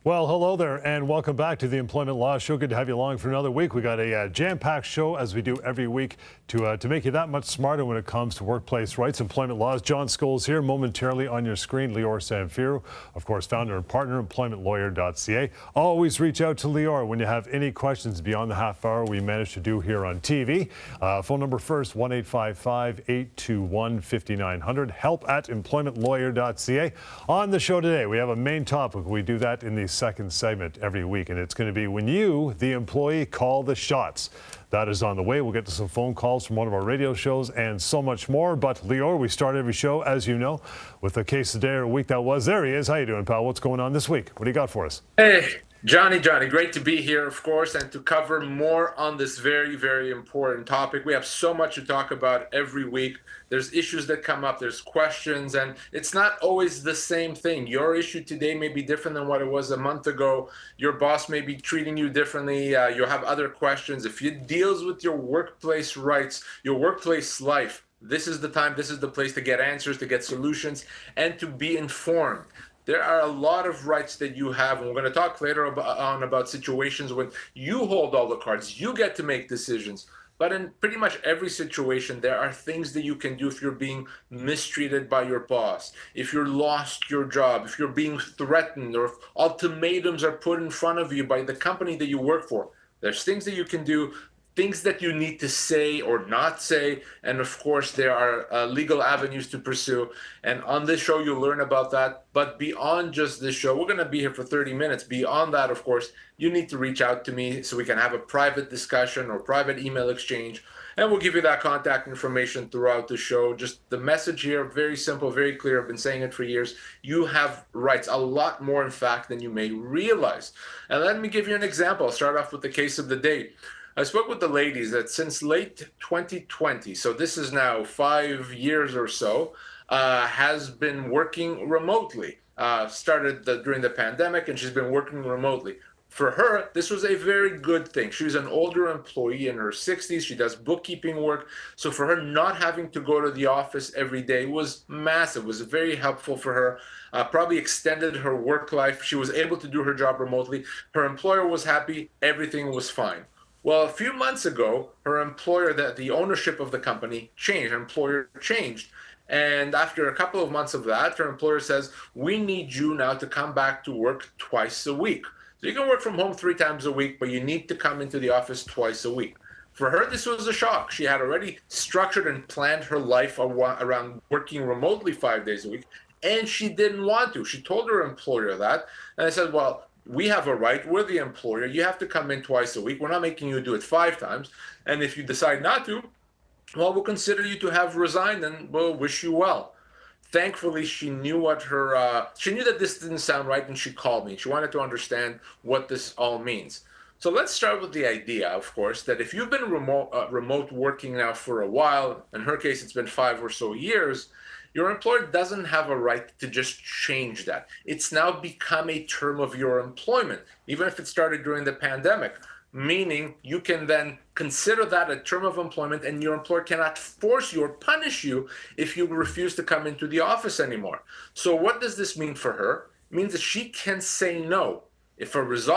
Well, hello there, and welcome back to the Employment Law Show. Good to have you along for another week. We got a jam-packed show, as we do every week, to make you that much smarter when it comes to workplace rights, employment laws. John Scholes here, momentarily on your screen. Lior Samfiru, of course, founder and partner, employmentlawyer.ca. Always reach out to Lior when you have any questions beyond the half hour we managed to do here on TV. Phone number first, 1-855-821-5900. Help at employmentlawyer.ca. On the show today, we have a main topic. We do that in the second segment every week, and it's going to be when you, the employee, call the shots. That is on the way. We'll get to some phone calls from one of our radio shows and so much more. But Lior, we start every show, as you know, with a case of the day or week that was. There he is. How you doing, pal? What's going on this week? What do you got for us? Hey, Johnny, great to be here, of course, and to cover more on this very, very important topic. We have so much to talk about every week. There's issues that come up, there's questions, and it's not always the same thing. Your issue today may be different than what it was a month ago. Your boss may be treating you differently. You'll have other questions. If it deals with your workplace rights, your workplace life, this is the time, this is the place to get answers, to get solutions, and to be informed. There are a lot of rights that you have, and we're going to talk later about situations when you hold all the cards, you get to make decisions. But in pretty much every situation, there are things that you can do if you're being mistreated by your boss, if you're lost your job, if you're being threatened, or if ultimatums are put in front of you by the company that you work for. There's things that you can do, things that you need to say or not say, and of course there are legal avenues to pursue, and on this show you'll learn about that. But beyond just this show, we're going to be here for 30 minutes. Beyond that, of course, you need to reach out to me so we can have a private discussion or private email exchange, and we'll give you that contact information throughout the show. Just the message here, very simple, very clear. I've been saying it for years. You have rights, a lot more in fact than you may realize. And let me give you an example. I'll start off with the case of the day. I spoke with the ladies that since late 2020, so this is now 5 years or so, has been working remotely. Started during the pandemic, and she's been working remotely. For her, this was a very good thing. She's an older employee in her 60s. She does bookkeeping work. So for her, not having to go to the office every day was massive. It was very helpful for her. Probably extended her work life. She was able to do her job remotely. Her employer was happy. Everything was fine. Well, a few months ago, her employer, the ownership of the company changed. Her employer changed. And after a couple of months of that, her employer says, we need you now to come back to work twice a week. So you can work from home 3 times a week, but you need to come into the office twice a week. For her, this was a shock. She had already structured and planned her life around working remotely 5 days a week, and she didn't want to. She told her employer that, and I said, well, we have a right, we're the employer, you have to come in twice a week. We're not making you do it 5 times. And if you decide not to, well, we'll consider you to have resigned and we'll wish you well. Thankfully, she knew she knew that this didn't sound right, and she called me. She wanted to understand what this all means. So let's start with the idea, of course, that if you've been remote working now for a while, in her case, it's been 5 or so years, your employer doesn't have a right to just change that. It's now become a term of your employment, even if it started during the pandemic, meaning you can then consider that a term of employment, and your employer cannot force you or punish you if you refuse to come into the office anymore. So what does this mean for her? It means that she can say no. If as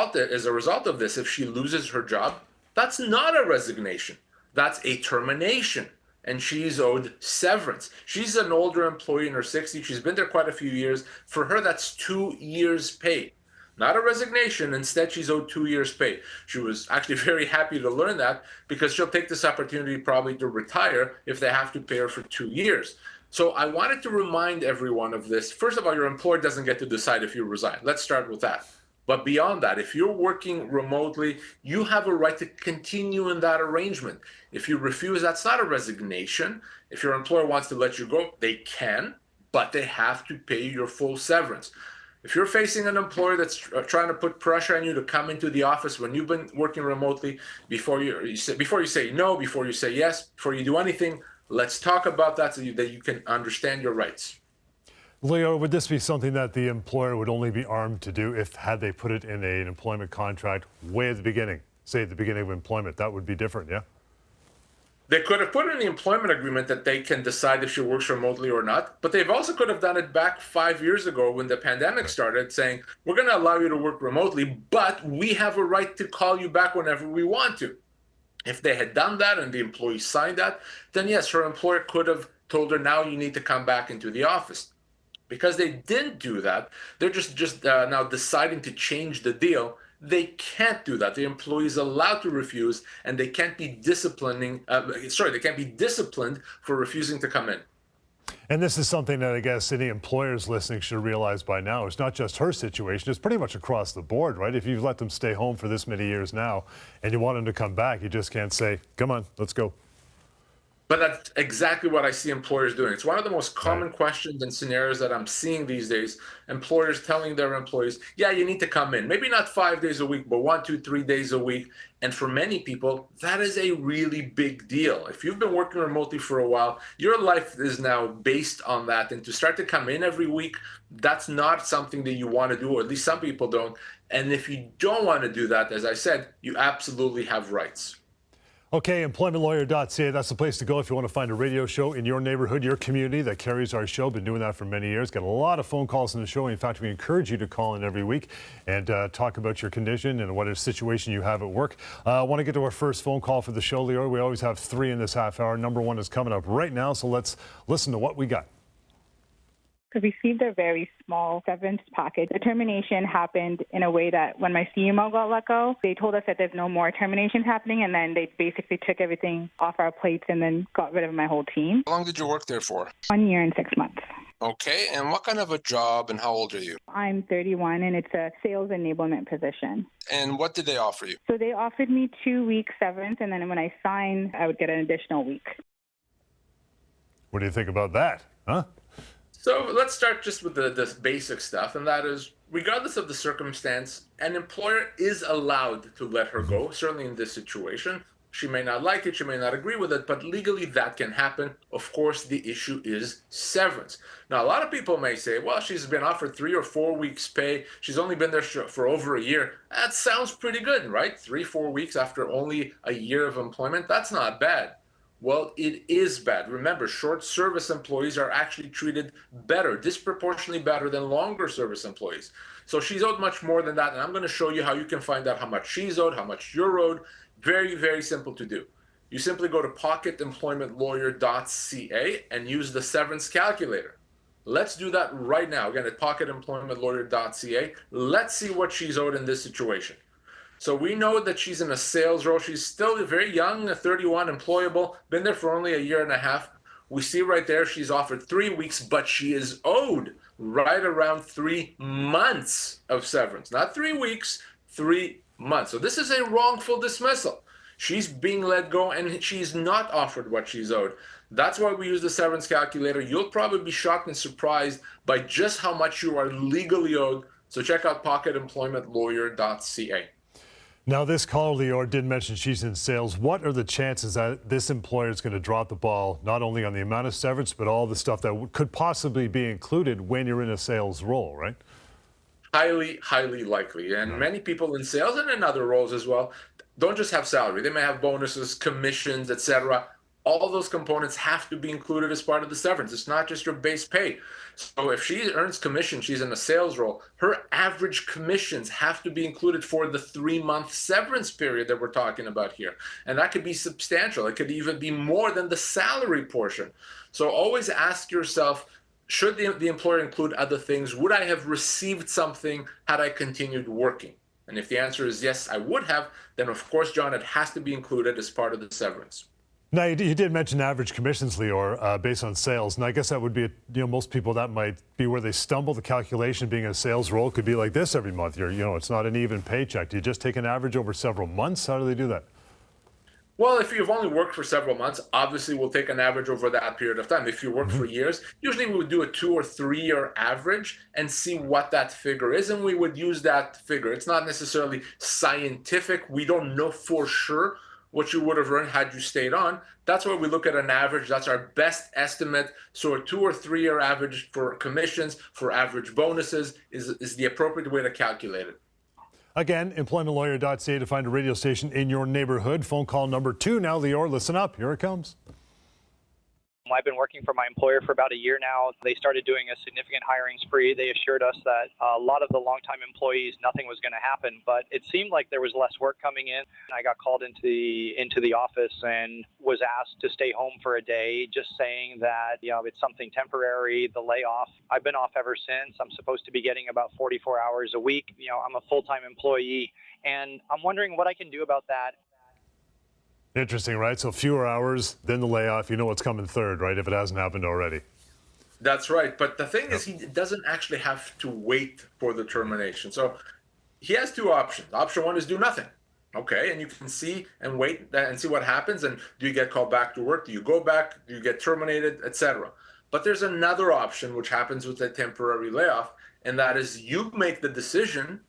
a result of this, if she loses her job, that's not a resignation. That's a termination. And she's owed severance. She's an older employee in her 60s. She's been there quite a few years. For her, that's 2 years' pay. Not a resignation. Instead, she's owed 2 years' pay. She was actually very happy to learn that, because she'll take this opportunity probably to retire if they have to pay her for 2 years. So I wanted to remind everyone of this. First of all, your employer doesn't get to decide if you resign. Let's start with that. But beyond that, if you're working remotely, you have a right to continue in that arrangement. If you refuse, that's not a resignation. If your employer wants to let you go, they can, but they have to pay your full severance. If you're facing an employer that's trying to put pressure on you to come into the office when you've been working remotely, before you say no, before you say yes, before you do anything, let's talk about that so that you can understand your rights. Lior, would this be something that the employer would only be armed to do had they put it in an employment contract way at the beginning, say at the beginning of employment? That would be different, yeah? They could have put in the employment agreement that they can decide if she works remotely or not, but they've also could have done it back 5 years ago when the pandemic started, saying, we're going to allow you to work remotely, but we have a right to call you back whenever we want to. If they had done that and the employee signed that, then yes, her employer could have told her, now you need to come back into the office. Because they didn't do that, they're just now deciding to change the deal. They can't do that. The employee is allowed to refuse, and they can't be they can't be disciplined for refusing to come in. And this is something that I guess any employers listening should realize by now. It's not just her situation. It's pretty much across the board, right? If you've let them stay home for this many years now and you want them to come back, you just can't say, come on, let's go. But that's exactly what I see employers doing. It's one of the most common questions and scenarios that I'm seeing these days. Employers telling their employees, yeah, you need to come in. Maybe not 5 days a week, but 1, 2, 3 days a week. And for many people, that is a really big deal. If you've been working remotely for a while, your life is now based on that. And to start to come in every week, that's not something that you want to do, or at least some people don't. And if you don't want to do that, as I said, you absolutely have rights. Okay, employmentlawyer.ca, that's the place to go if you want to find a radio show in your neighborhood, your community that carries our show. Been doing that for many years. Got a lot of phone calls in the show. In fact, we encourage you to call in every week and talk about your condition and what situation you have at work. I want to get to our first phone call for the show, Lior. We always have 3 in this half hour. Number 1 is coming up right now, so let's listen to what we got. Received a very small severance package. The termination happened in a way that when my CMO got let go, they told us that there's no more termination happening, and then they basically took everything off our plates and then got rid of my whole team. How long did you work there for? 1 year and 6 months. Okay, and what kind of a job and how old are you? I'm 31, and it's a sales enablement position. And what did they offer you? So they offered me 2 weeks severance, and then when I signed, I would get an additional week. What do you think about that, huh? So let's start just with this basic stuff, and that is, regardless of the circumstance, an employer is allowed to let her go, certainly in this situation. She may not like it, she may not agree with it, but legally that can happen. Of course, the issue is severance. Now, a lot of people may say, well, she's been offered 3 or 4 weeks pay. She's only been there for over a year. That sounds pretty good, right? 3, 4 weeks after only a year of employment, that's not bad. Well, it is bad. Remember, short service employees are actually treated better, disproportionately better than longer service employees. So she's owed much more than that. And I'm going to show you how you can find out how much she's owed, how much you're owed. Very, very simple to do. You simply go to pocketemploymentlawyer.ca and use the severance calculator. Let's do that right now. Again, at pocketemploymentlawyer.ca. Let's see what she's owed in this situation. So we know that she's in a sales role. She's still very young, 31, employable, been there for only a year and a half. We see right there she's offered 3 weeks, but she is owed right around 3 months of severance. Not 3 weeks, 3 months. So this is a wrongful dismissal. She's being let go and she's not offered what she's owed. That's why we use the severance calculator. You'll probably be shocked and surprised by just how much you are legally owed. So check out pocketemploymentlawyer.ca. Now, this caller, Lior, did mention she's in sales. What are the chances that this employer is going to drop the ball, not only on the amount of severance, but all the stuff that could possibly be included when you're in a sales role, right? Highly, highly likely. And many people in sales and in other roles as well don't just have salary. They may have bonuses, commissions, etc. All those components have to be included as part of the severance. It's not just your base pay. So if she earns commission, she's in a sales role, her average commissions have to be included for the 3-month severance period that we're talking about here. And that could be substantial. It could even be more than the salary portion. So always ask yourself, should the employer include other things? Would I have received something had I continued working? And if the answer is yes, I would have, then of course, John, it has to be included as part of the severance. Now, you did mention average commissions, Lior, based on sales. And I guess that would be, most people that might be where they stumble. The calculation being a sales role could be like this every month. It's not an even paycheck. Do you just take an average over several months? How do they do that? Well, if you've only worked for several months, obviously we'll take an average over that period of time. If you work for years, usually we would do a 2 or 3 year average and see what that figure is, and we would use that figure. It's not necessarily scientific. We don't know for sure what you would have earned had you stayed on. That's why we look at an average. That's our best estimate. So a 2 or 3 year average for commissions, for average bonuses is the appropriate way to calculate it. Again, employmentlawyer.ca to find a radio station in your neighborhood. Phone call number 2 now, Lior. Listen up. Here it comes. I've been working for my employer for about a year now. They started doing a significant hiring spree. They assured us that a lot of the longtime employees, nothing was going to happen, but it seemed like there was less work coming in. I got called into the office and was asked to stay home for a day, just saying that, it's something temporary, the layoff. I've been off ever since. I'm supposed to be getting about 44 hours a week. I'm a full-time employee, and I'm wondering what I can do about that. Interesting, right? So fewer hours, then the layoff. You know what's coming third, right? If it hasn't happened already. That's right. But the thing is, he doesn't actually have to wait for the termination. So he has 2 options. Option 1 is do nothing. Okay, and you can see and wait and see what happens. And do you get called back to work? Do you go back? Do you get terminated, etc.? But there's another option which happens with a temporary layoff, and that is you make the decision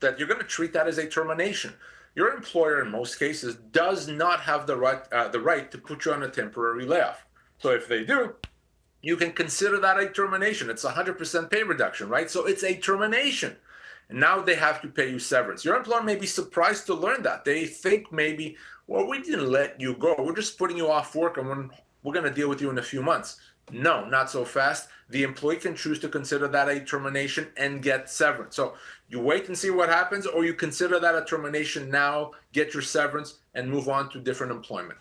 that you're going to treat that as a termination. Your employer, in most cases, does not have the right to put you on a temporary layoff. So if they do, you can consider that a termination. It's 100% pay reduction, right? So it's a termination. And now they have to pay you severance. Your employer may be surprised to learn that. They think maybe, well, we didn't let you go. We're just putting you off work, and we're going to deal with you in a few months. No, not so fast. The employee can choose to consider that a termination and get severance. So you wait and see what happens, or you consider that a termination now, get your severance, and move on to different employment.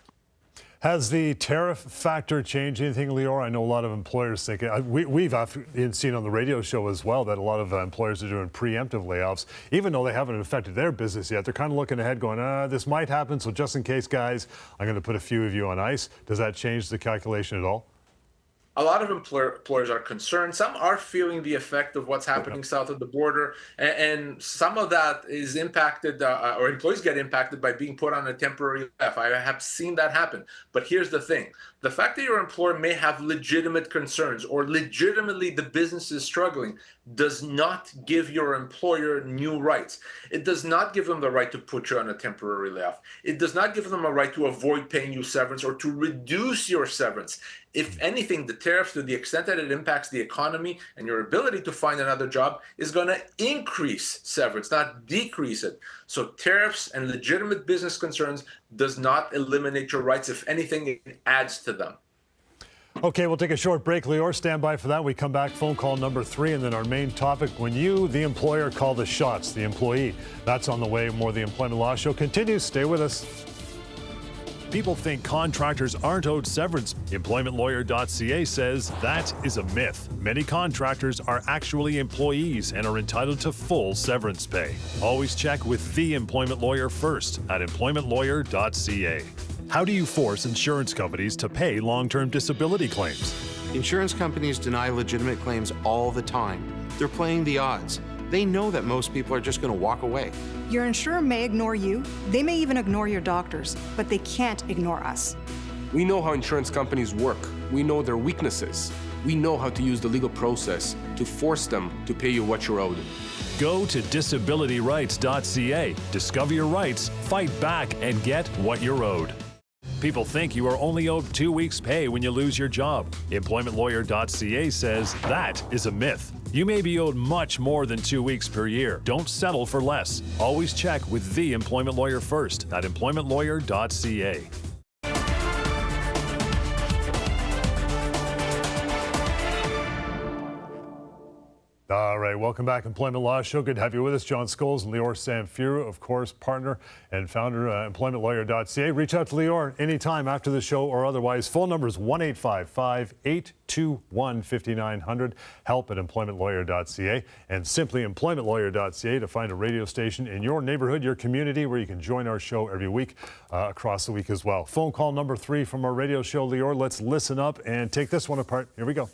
Has the tariff factor changed anything, Lior? I know a lot of employers think, we've seen on the radio show as well that a lot of employers are doing preemptive layoffs, even though they haven't affected their business yet. They're kind of looking ahead going, this might happen, so just in case, guys, I'm going to put a few of you on ice. Does that change the calculation at all? A lot of employers are concerned. Some are feeling the effect of what's happening south of the border, and some of that is impacted, or employees get impacted by being put on a temporary layoff. I have seen that happen. But here's the thing. The fact that your employer may have legitimate concerns or legitimately the business is struggling does not give your employer new rights. It does not give them the right to put you on a temporary layoff. It does not give them a right to avoid paying you severance or to reduce your severance. If anything, the tariffs, to the extent that it impacts the economy and your ability to find another job, is going to increase severance, not decrease it. So tariffs and legitimate business concerns does not eliminate your rights. If anything, it adds to them. Okay, we'll take a short break. Lior, stand by for that. We come back, phone call number 3, and then our main topic, when you, the employer, call the shots, the employee. That's on the way. More of the Employment Law Show continues. Stay with us. People think contractors aren't owed severance. EmploymentLawyer.ca says that is a myth. Many contractors are actually employees and are entitled to full severance pay. Always check with the employment lawyer first at EmploymentLawyer.ca. How do you force insurance companies to pay long-term disability claims? Insurance companies deny legitimate claims all the time. They're playing the odds. They know that most people are just going to walk away. Your insurer may ignore you, they may even ignore your doctors, but they can't ignore us. We know how insurance companies work. We know their weaknesses. We know how to use the legal process to force them to pay you what you're owed. Go to disabilityrights.ca. Discover your rights, fight back, and get what you're owed. People think you are only owed 2 weeks' pay when you lose your job. EmploymentLawyer.ca says that is a myth. You may be owed much more than 2 weeks per year. Don't settle for less. Always check with the employment lawyer first at EmploymentLawyer.ca. All right, welcome back, Employment Law Show. Good to have you with us. John Scholes and Lior Samfiru, of course, partner and founder, EmploymentLawyer.ca. Reach out to Lior anytime after the show or otherwise. Phone number is 1-855-821-5900. Help at EmploymentLawyer.ca and simply EmploymentLawyer.ca to find a radio station in your neighborhood, your community, where you can join our show every week across the week as well. Phone call number 3 from our radio show, Lior. Let's listen up and take this one apart. Here we go.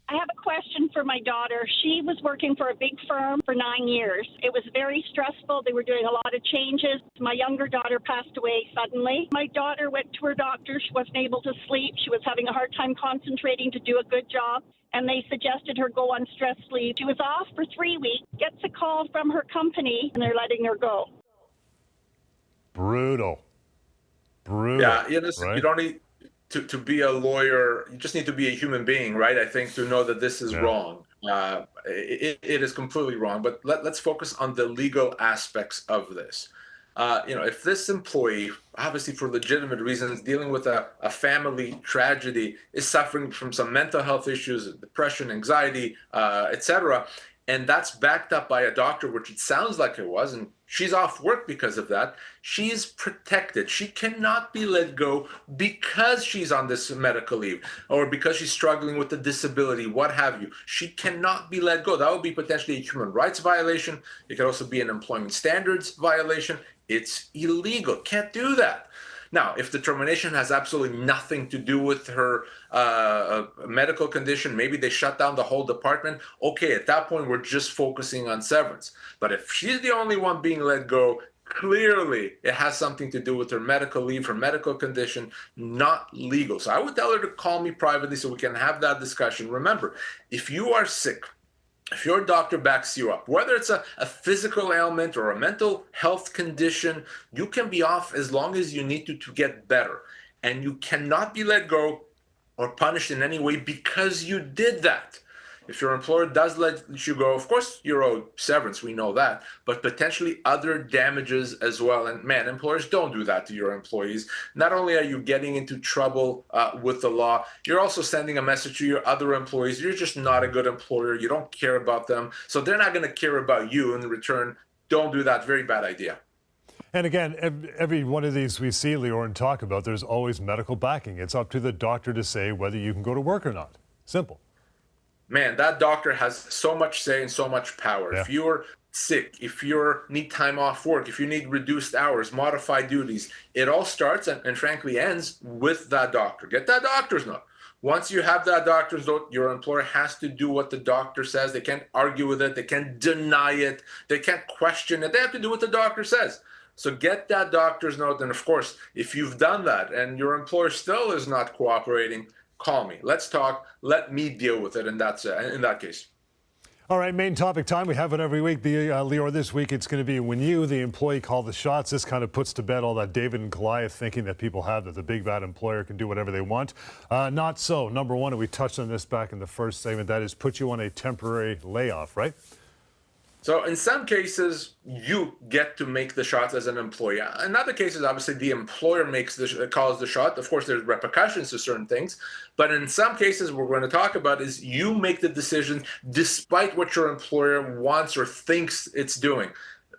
I have a question for my daughter. She was working for a big firm for 9 years. It was very stressful. They were doing a lot of changes. My younger daughter passed away suddenly. My daughter went to her doctor. She wasn't able to sleep. She was having a hard time concentrating to do a good job. And they suggested her go on stress leave. She was off for 3 weeks, gets a call from her company, and they're letting her go. Brutal. Yeah, right? You don't need to be a lawyer. You just need to be a human being, right? I think, to know that this is wrong. It is completely wrong. But let's focus on the legal aspects of this. If this employee, obviously for legitimate reasons, dealing with a family tragedy, is suffering from some mental health issues, depression, anxiety, etc., and that's backed up by a doctor, which it sounds like it was, and she's off work because of that, she's protected. She cannot be let go because she's on this medical leave or because she's struggling with a disability, what have you. She cannot be let go. That would be potentially a human rights violation. It could also be an employment standards violation. It's illegal. Can't do that. Now, if the termination has absolutely nothing to do with her medical condition, maybe they shut down the whole department. Okay, at that point, we're just focusing on severance. But if she's the only one being let go, clearly it has something to do with her medical leave, her medical condition, not legal. So I would tell her to call me privately so we can have that discussion. Remember, if you are sick, if your doctor backs you up, whether it's a physical ailment or a mental health condition, you can be off as long as you need to get better. And you cannot be let go or punished in any way because you did that. If your employer does let you go, of course, you're owed severance, we know that, but potentially other damages as well. And man, employers, don't do that to your employees. Not only are you getting into trouble with the law, you're also sending a message to your other employees. You're just not a good employer. You don't care about them. So they're not going to care about you in return. Don't do that. Very bad idea. And again, every one of these we see, Lior, and talk about, there's always medical backing. It's up to the doctor to say whether you can go to work or not. Simple. Man, that doctor has so much say and so much power. Yeah. If you're sick, if you need time off work, if you need reduced hours, modified duties, it all starts and frankly ends with that doctor. Get that doctor's note. Once you have that doctor's note, your employer has to do what the doctor says. They can't argue with it. They can't deny it. They can't question it. They have to do what the doctor says. So get that doctor's note. And of course, if you've done that and your employer still is not cooperating, call me. Let's talk. Let me deal with it in that case. All right, main topic time. We have it every week. Lior, this week it's going to be when you, the employee, call the shots. This kind of puts to bed all that David and Goliath thinking that people have, that the big bad employer can do whatever they want. Not so. Number one, and we touched on this back in the first segment, that is put you on a temporary layoff, right? So in some cases, you get to make the shots as an employee. In other cases, obviously, the employer calls the shot. Of course, there's repercussions to certain things. But in some cases, what we're going to talk about is you make the decision despite what your employer wants or thinks it's doing.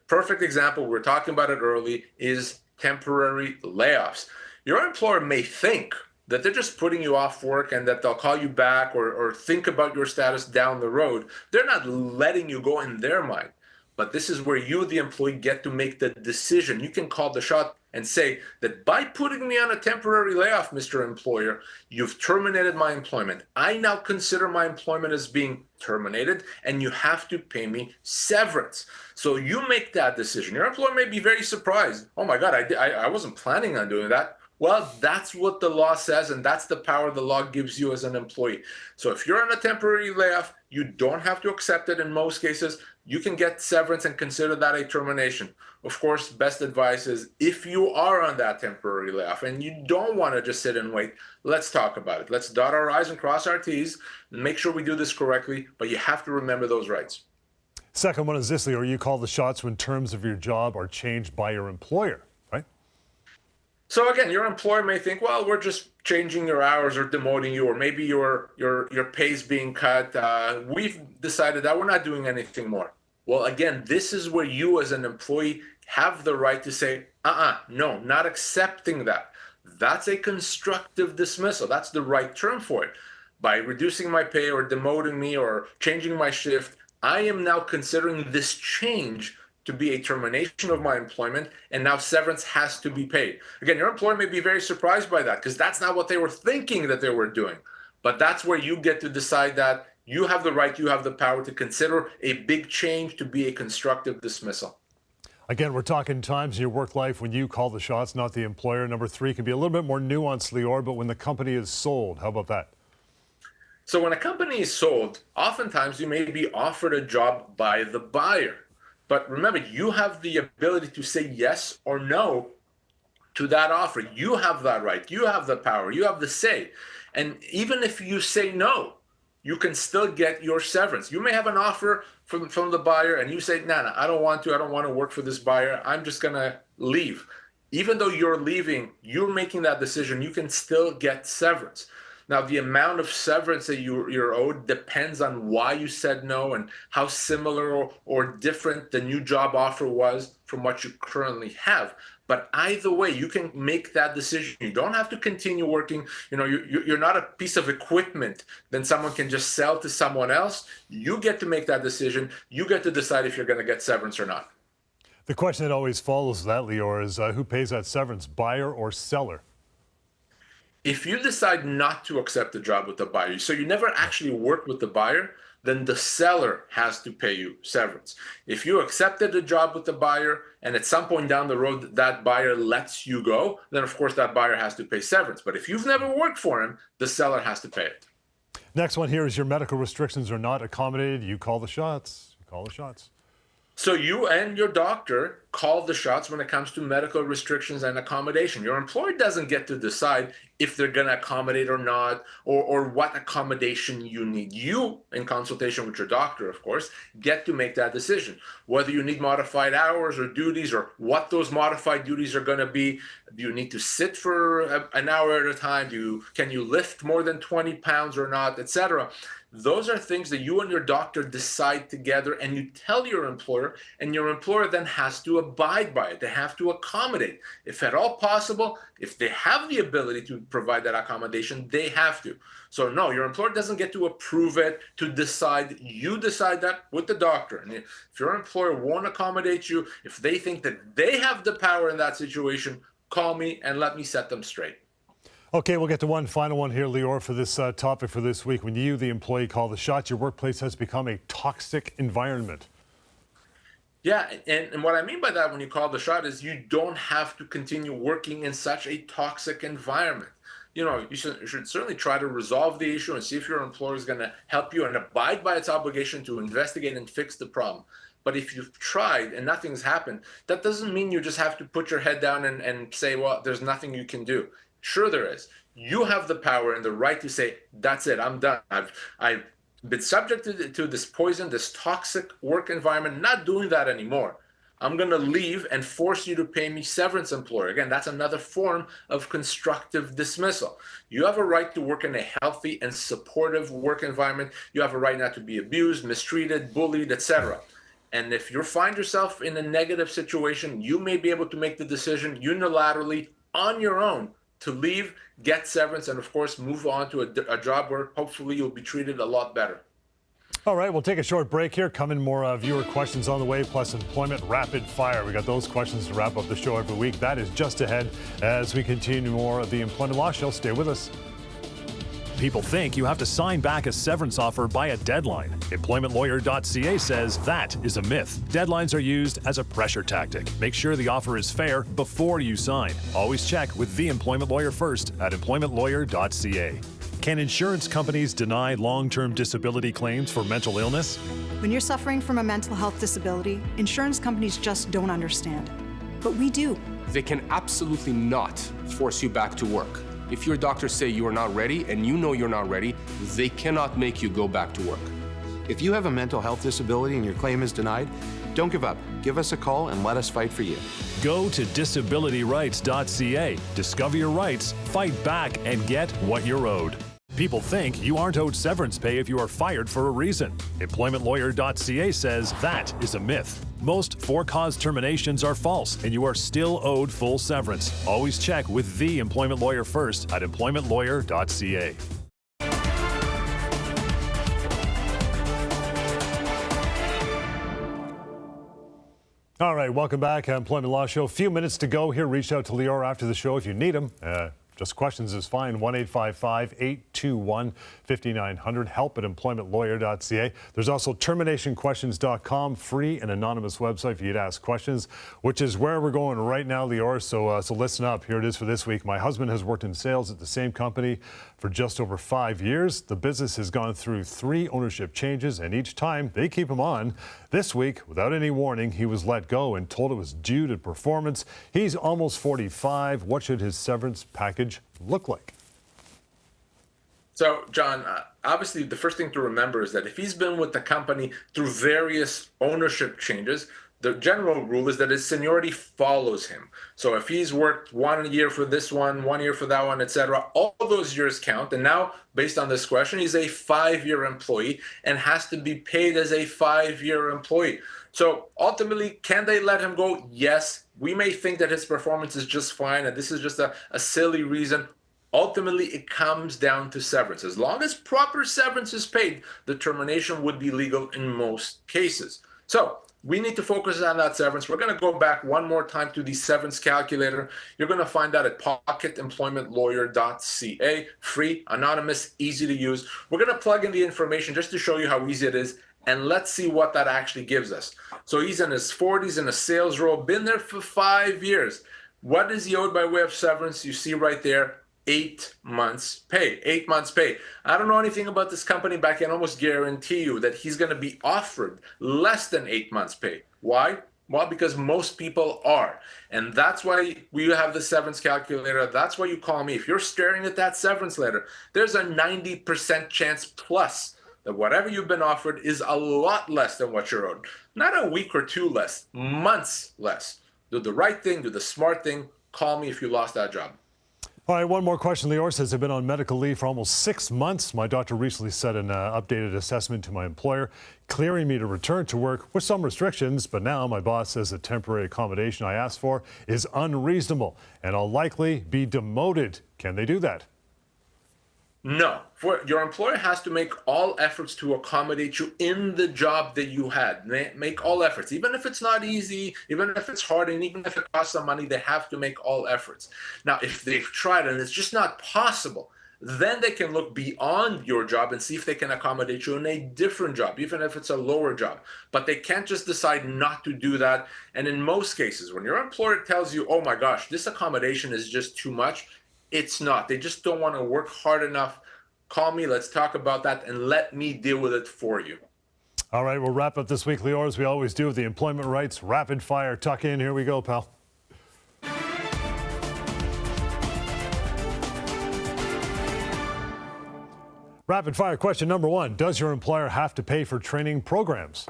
Perfect example, we were talking about it early, is temporary layoffs. Your employer may think that they're just putting you off work and that they'll call you back or think about your status down the road. They're not letting you go in their mind. But this is where you, the employee, get to make the decision. You can call the shot and say that by putting me on a temporary layoff, Mr. Employer, you've terminated my employment. I now consider my employment as being terminated, and you have to pay me severance. So you make that decision. Your employer may be very surprised. Oh my God, I wasn't planning on doing that. Well, that's what the law says, and that's the power the law gives you as an employee. So if you're on a temporary layoff, you don't have to accept it in most cases. You can get severance and consider that a termination. Of course, best advice is if you are on that temporary layoff and you don't want to just sit and wait, let's talk about it. Let's dot our I's and cross our T's and make sure we do this correctly, but you have to remember those rights. Second one is this, Lior, you call the shots when terms of your job are changed by your employer, right? So again, your employer may think, well, we're just changing your hours or demoting you, or maybe your pay's being cut. We've decided that we're not doing anything more. Well, again, this is where you as an employee have the right to say, no, not accepting that. That's a constructive dismissal. That's the right term for it. By reducing my pay or demoting me or changing my shift, I am now considering this change to be a termination of my employment, and now severance has to be paid. Again, your employer may be very surprised by that because that's not what they were thinking that they were doing. But that's where you get to decide that you have the right, you have the power to consider a big change to be a constructive dismissal. Again, we're talking times in your work life when you call the shots, not the employer. Number three can be a little bit more nuanced, Lior, but when the company is sold, how about that? So when a company is sold, oftentimes you may be offered a job by the buyer. But remember, you have the ability to say yes or no to that offer. You have that right. You have the power. You have the say. And even if you say no, you can still get your severance. You may have an offer from the buyer and you say, no, I don't want to work for this buyer. I'm just going to leave. Even though you're leaving, you're making that decision, you can still get severance. Now, the amount of severance that you're owed depends on why you said no and how similar or different the new job offer was from what you currently have. But either way, you can make that decision. You don't have to continue working. You're not a piece of equipment that someone can just sell to someone else. You get to make that decision. You get to decide if you're going to get severance or not. The question that always follows that, Lior, is who pays that severance, buyer or seller? If you decide not to accept the job with the buyer, so you never actually work with the buyer, then the seller has to pay you severance. If you accepted the job with the buyer and at some point down the road that buyer lets you go, then of course that buyer has to pay severance. But if you've never worked for him, the seller has to pay it. Next one here is your medical restrictions are not accommodated. You call the shots. You call the shots. So you and your doctor call the shots when it comes to medical restrictions and accommodation. Your employer doesn't get to decide if they're going to accommodate or not, or what accommodation you need. You, in consultation with your doctor, of course, get to make that decision. Whether you need modified hours or duties or what those modified duties are going to be. Do you need to sit for an hour at a time? Can you lift more than 20 pounds or not, etc.? Those are things that you and your doctor decide together and you tell your employer, and your employer then has to abide by it. They have to accommodate. If at all possible, if they have the ability to provide that accommodation, they have to. So no, your employer doesn't get to approve it, to decide. You decide that with the doctor. And if your employer won't accommodate you, if they think that they have the power in that situation, call me and let me set them straight. Okay, we'll get to one final one here, Lior, for this topic for this week. When you, the employee, call the shots, your workplace has become a toxic environment. Yeah, and what I mean by that when you call the shot is you don't have to continue working in such a toxic environment. You should certainly try to resolve the issue and see if your employer is going to help you and abide by its obligation to investigate and fix the problem. But if you've tried and nothing's happened, that doesn't mean you just have to put your head down and say, well, there's nothing you can do. Sure there is. You have the power and the right to say, that's it, I'm done. I've been subject to this poison, this toxic work environment, not doing that anymore. I'm going to leave and force you to pay me severance, employer. Again, that's another form of constructive dismissal. You have a right to work in a healthy and supportive work environment. You have a right not to be abused, mistreated, bullied, etc. And if you find yourself in a negative situation, you may be able to make the decision unilaterally on your own to leave, get severance, and of course move on to a job where hopefully you'll be treated a lot better. All right, we'll take a short break here. Come in more viewer questions on the way, plus employment rapid fire. We got those questions to wrap up the show every week. That is just ahead as we continue more of the Employment Law Show. Stay with us. People think you have to sign back a severance offer by a deadline. EmploymentLawyer.ca says that is a myth. Deadlines are used as a pressure tactic. Make sure the offer is fair before you sign. Always check with the employment lawyer first at EmploymentLawyer.ca. Can insurance companies deny long-term disability claims for mental illness? When you're suffering from a mental health disability, insurance companies just don't understand. But we do. They can absolutely not force you back to work. If your doctors say you are not ready and you know you're not ready, they cannot make you go back to work. If you have a mental health disability and your claim is denied, don't give up. Give us a call and let us fight for you. Go to disabilityrights.ca. Discover your rights, fight back, and get what you're owed. People think you aren't owed severance pay if you are fired for a reason. EmploymentLawyer.ca says that is a myth. Most for-cause terminations are false, and you are still owed full severance. Always check with the employment lawyer first at EmploymentLawyer.ca. All right, welcome back. Employment Law Show. A few minutes to go here. Reach out to Lior after the show if you need him. Just questions is fine. 1-855-821-5900. Help at employmentlawyer.ca. There's also terminationquestions.com, free and anonymous website for you to ask questions, which is where we're going right now, Lior. So listen up. Here it is for this week. My husband has worked in sales at the same company for just over 5 years. The business has gone through 3 ownership changes, and each time they keep him on. This week, without any warning, he was let go and told it was due to performance. He's almost 45. What should his severance package look like? So, John, obviously the first thing to remember is that if he's been with the company through various ownership changes, the general rule is that his seniority follows him. So if he's worked 1 year for this one year for that one, etc., all those years count. And now, based on this question, he's a 5-year employee and has to be paid as a 5-year employee. So ultimately, can they let him go? Yes. We may think that his performance is just fine and this is just a silly reason. Ultimately, it comes down to severance. As long as proper severance is paid, the termination would be legal in most cases. So we need to focus on that severance. We're going to go back one more time to the severance calculator. You're going to find that at pocketemploymentlawyer.ca. Free, anonymous, easy to use. We're going to plug in the information just to show you how easy it is. And let's see what that actually gives us. So he's in his 40s in a sales role, been there for 5 years. What is he owed by way of severance? You see right there, 8 months pay. 8 months pay. I don't know anything about this company, but I can almost guarantee you that he's going to be offered less than 8 months pay. Why? Well, because most people are. And that's why we have the severance calculator. That's why you call me. If you're staring at that severance letter, there's a 90% chance plus that whatever you've been offered is a lot less than what you're owed. Not a week or two less, months less. Do the right thing, do the smart thing. Call me if you lost that job. All right, one more question. Lior says, I've been on medical leave for almost 6 months. My doctor recently set an updated assessment to my employer, clearing me to return to work with some restrictions. But now my boss says the temporary accommodation I asked for is unreasonable and I'll likely be demoted. Can they do that? No. Your employer has to make all efforts to accommodate you in the job that you had. Make all efforts. Even if it's not easy, even if it's hard, and even if it costs some money, they have to make all efforts. Now, if they've tried and it's just not possible, then they can look beyond your job and see if they can accommodate you in a different job, even if it's a lower job. But they can't just decide not to do that. And in most cases, when your employer tells you, oh my gosh, this accommodation is just too much, it's not. They just don't want to work hard enough. Call me, let's talk about that, and let me deal with it for you. All right, we'll wrap up this week, Lior, as we always do with the employment rights rapid fire tuck in. Here we go, pal. Rapid fire question number 1. Does your employer have to pay for training programs?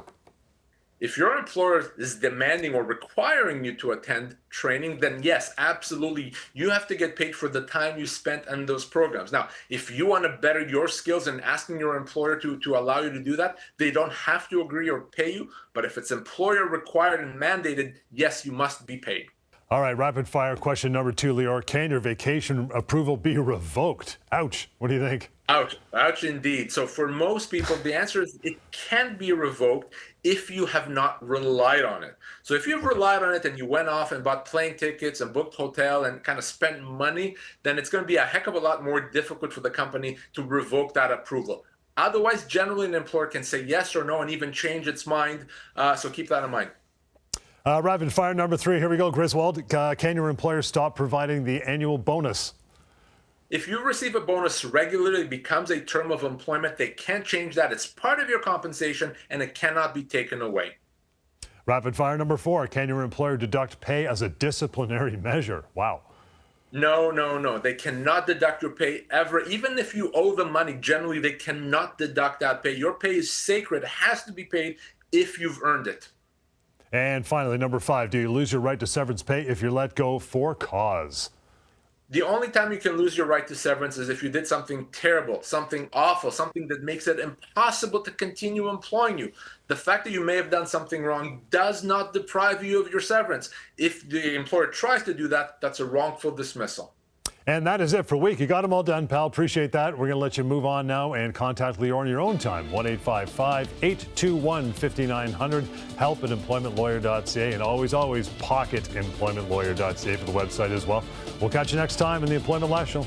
If your employer is demanding or requiring you to attend training, then yes, absolutely. You have to get paid for the time you spent on those programs. Now, if you want to better your skills and asking your employer to allow you to do that, they don't have to agree or pay you. But if it's employer required and mandated, yes, you must be paid. All right, rapid fire question number 2, Lior. Can your vacation approval be revoked? Ouch. What do you think? Ouch. Ouch indeed. So for most people, the answer is it can be revoked if you have not relied on it. So if you've relied on it and you went off and bought plane tickets and booked hotel and kind of spent money, then it's going to be a heck of a lot more difficult for the company to revoke that approval. Otherwise, generally an employer can say yes or no and even change its mind. So keep that in mind. Rapid fire number 3. Here we go, Griswold. Can your employer stop providing the annual bonus? If you receive a bonus regularly, it becomes a term of employment. They can't change that. It's part of your compensation and it cannot be taken away. Rapid fire number 4. Can your employer deduct pay as a disciplinary measure? Wow. No. They cannot deduct your pay ever. Even if you owe them money, generally they cannot deduct that pay. Your pay is sacred. It has to be paid if you've earned it. And finally, number 5. Do you lose your right to severance pay if you're let go for cause? The only time you can lose your right to severance is if you did something terrible, something awful, something that makes it impossible to continue employing you. The fact that you may have done something wrong does not deprive you of your severance. If the employer tries to do that, that's a wrongful dismissal. And that is it for a week. You got them all done, pal. Appreciate that. We're going to let you move on now and contact Lior on your own time. 1-855-821-5900. Help at employmentlawyer.ca. And always pocket employmentlawyer.ca for the website as well. We'll catch you next time in the Employment Law Show.